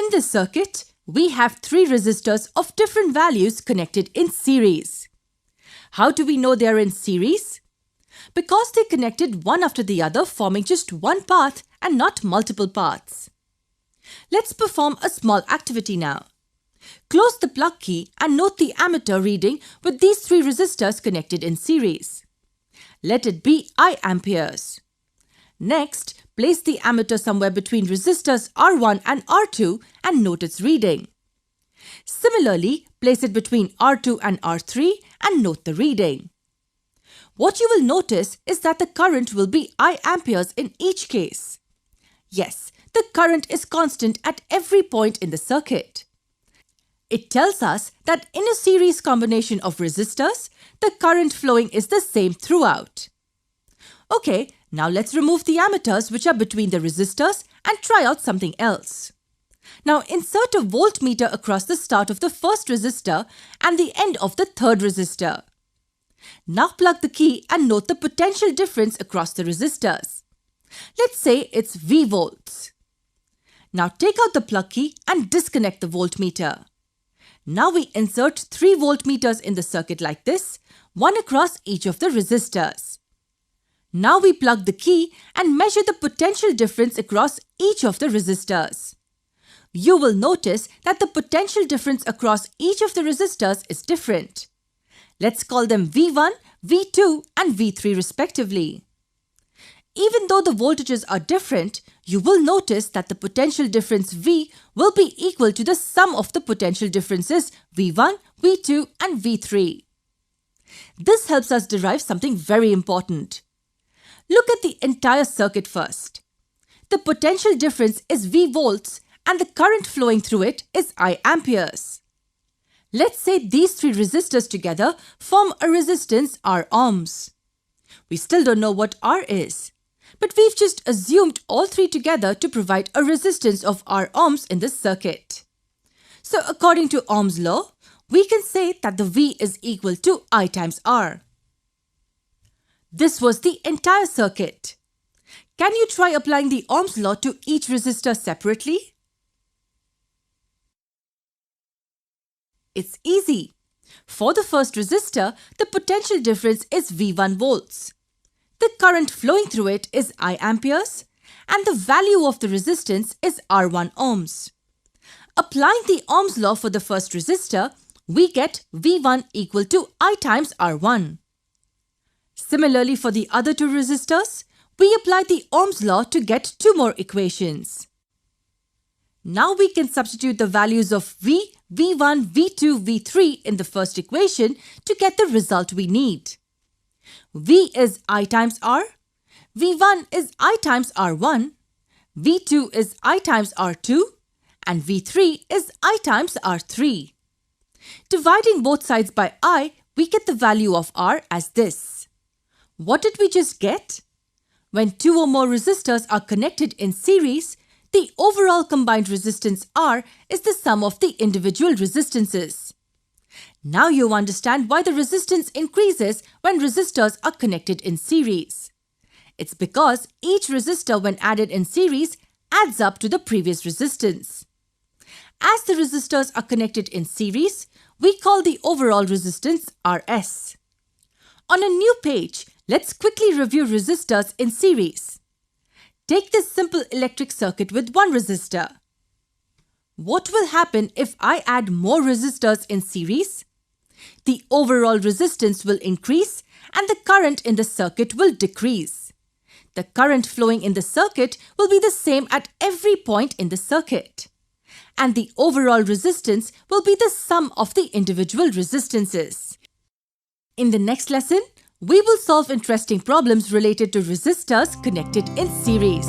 In this circuit, we have 3 resistors of different values connected in series. How do we know they are in series? Because they connected one after the other, forming just one path and not multiple paths. Let's perform a small activity now. Close the plug key and note the ammeter reading with these 3 resistors connected in series. Let it be I amperes. Next, place the ammeter somewhere between resistors R1 and R2 and note its reading. Similarly, place it between R2 and R3 and note the reading. What you will notice is that the current will be I amperes in each case. Yes, the current is constant at every point in the circuit. It tells us that in a series combination of resistors, the current flowing is the same throughout. Okay, now let's remove the ammeters which are between the resistors and try out something else. Now insert a voltmeter across the start of the first resistor and the end of the third resistor. Now plug the key and note the potential difference across the resistors. Let's say it's V volts. Now take out the plug key and disconnect the voltmeter. Now we insert 3 voltmeters in the circuit like this, one across each of the resistors. Now we plug the key and measure the potential difference across each of the resistors. You will notice that the potential difference across each of the resistors is different. Let's call them V1, V2 and V3 respectively. Even though the voltages are different, you will notice that the potential difference V will be equal to the sum of the potential differences V1, V2 and V3. This helps us derive something very important. Look at the entire circuit first. The potential difference is V volts and the current flowing through it is I amperes. Let's say these 3 resistors together form a resistance R ohms. We still don't know what R is, but we've just assumed all 3 together to provide a resistance of R ohms in this circuit. So according to Ohm's law, we can say that the V is equal to I times R. This was the entire circuit. Can you try applying the Ohm's law to each resistor separately? It's easy. For the first resistor, the potential difference is V1 volts. The current flowing through it is I amperes and the value of the resistance is R1 ohms. Applying the Ohm's law for the first resistor, we get V1 equal to I times R1. Similarly, for the other 2 resistors, we apply the Ohm's law to get 2 more equations. Now we can substitute the values of V, V1, V2, V3 in the first equation to get the result we need. V is I times R, V1 is I times R1, V2 is I times R2, and V3 is I times R3. Dividing both sides by I, we get the value of R as this. What did we just get? When 2 or more resistors are connected in series, the overall combined resistance R is the sum of the individual resistances. Now you understand why the resistance increases when resistors are connected in series. It's because each resistor when added in series adds up to the previous resistance. As the resistors are connected in series, we call the overall resistance Rs. On a new page, let's quickly review resistors in series. Take this simple electric circuit with one resistor. What will happen if I add more resistors in series? The overall resistance will increase and the current in the circuit will decrease. The current flowing in the circuit will be the same at every point in the circuit. And the overall resistance will be the sum of the individual resistances. In the next lesson, we will solve interesting problems related to resistors connected in series.